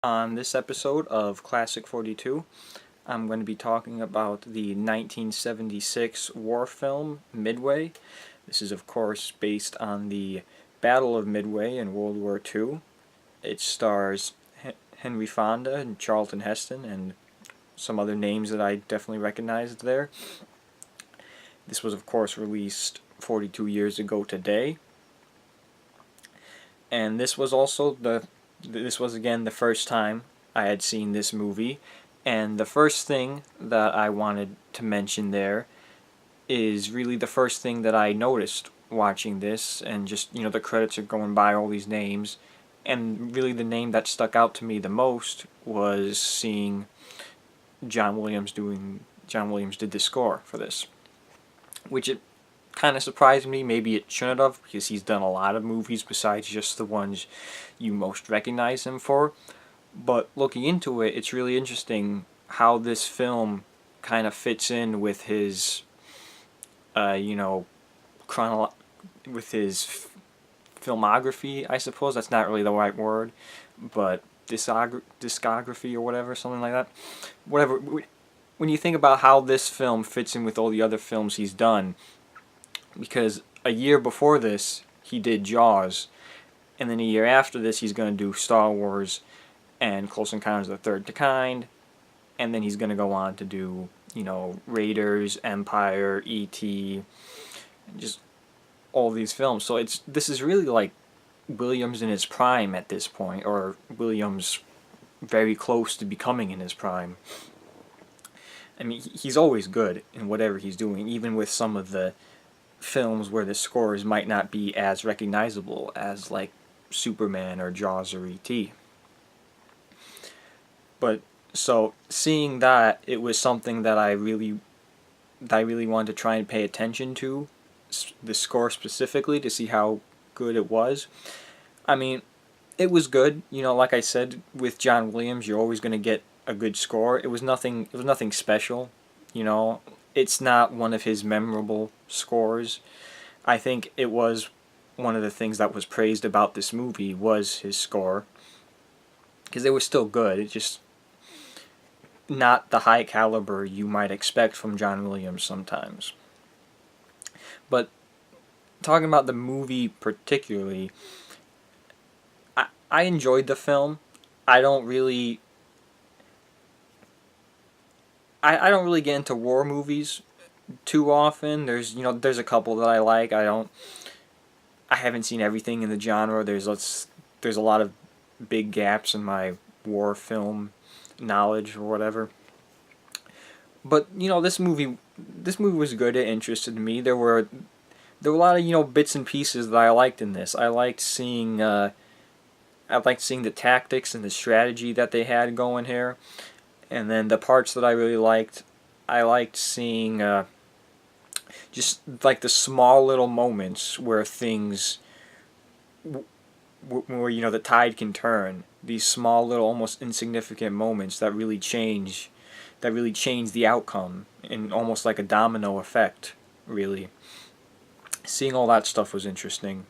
On this episode of Classic 42, I'm going to be talking about the 1976 war film Midway. This is, of course, based on the Battle of Midway in World War II. It stars Henry Fonda and Charlton Heston and some other names that I definitely recognized there. This was, of course, released 42 years ago today. And this was again the first time I had seen this movie, and the first thing that I wanted to mention there is really the first thing that I noticed watching this, and just, the credits are going by all these names, and really the name that stuck out to me the most was seeing John Williams did the score for this, which it kind of surprised me. Maybe it shouldn't have, because he's done a lot of movies besides just the ones you most recognize him for. But looking into it, it's really interesting how this film kind of fits in with his, with his filmography, I suppose. That's not really the right word, but discography or whatever, something like that. Whatever. When you think about how this film fits in with all the other films he's done, because a year before this, he did Jaws, and then a year after this, he's going to do Star Wars and Close Encounters of the Third Kind, and then he's going to go on to do, Raiders, Empire, E.T., and just all these films. So this is really like Williams in his prime at this point, or Williams very close to becoming in his prime. I mean, he's always good in whatever he's doing, even with some of the films where the scores might not be as recognizable as, like, Superman or Jaws or E.T. But so seeing that, it was something that I really wanted to try and pay attention to, the score specifically, to see how good it was. I mean, it was good. Like I said, with John Williams, you're always going to get a good score. It was nothing special. It's not one of his memorable scores. I think it was one of the things that was praised about this movie was his score, because it was still good. It's just not the high caliber you might expect from John Williams sometimes. But talking about the movie particularly, I enjoyed the film. I don't really get into war movies too often. There's a couple that I like. I haven't seen everything in the genre. There's a lot of big gaps in my war film knowledge or whatever. But this movie was good. It interested me. There were a lot of bits and pieces that I liked in this. I liked seeing the tactics and the strategy that they had going here. And then the parts that I really liked, I liked seeing just like the small little moments where things, where the tide can turn. These small little, almost insignificant moments that really change the outcome, in almost like a domino effect. Really, seeing all that stuff was interesting.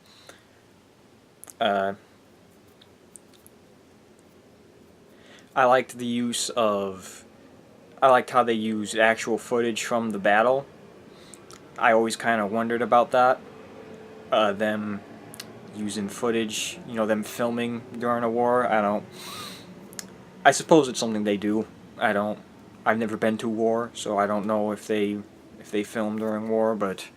I liked how they used actual footage from the battle. I always kind of wondered about that. Them using footage, them filming during a war. I suppose it's something they do. I've never been to war, so I don't know if they filmed during war, but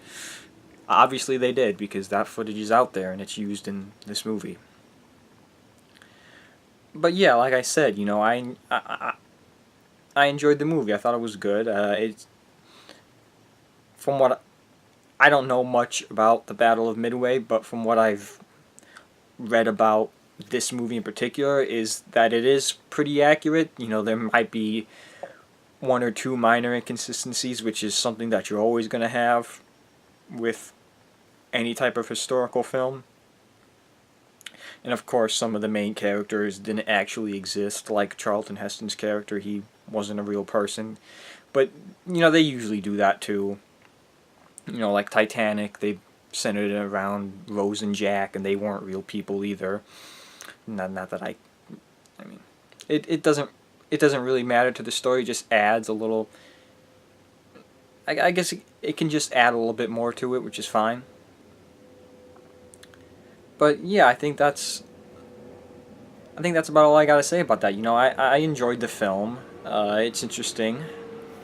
obviously they did, because that footage is out there and it's used in this movie. But yeah, like I said, I enjoyed the movie. I thought it was good. From what I don't know much about the Battle of Midway, but from what I've read about this movie in particular, is that it is pretty accurate. There might be one or two minor inconsistencies, which is something that you're always going to have with any type of historical film. And of course, some of the main characters didn't actually exist, like Charlton Heston's character. He wasn't a real person. But, they usually do that too. Like Titanic, they centered it around Rose and Jack, and they weren't real people either. Not that I mean, it doesn't really matter to the story. It just adds a little. I guess it can just add a little bit more to it, which is fine. But yeah, I think that's about all I gotta say about that. You know, I enjoyed the film. It's interesting.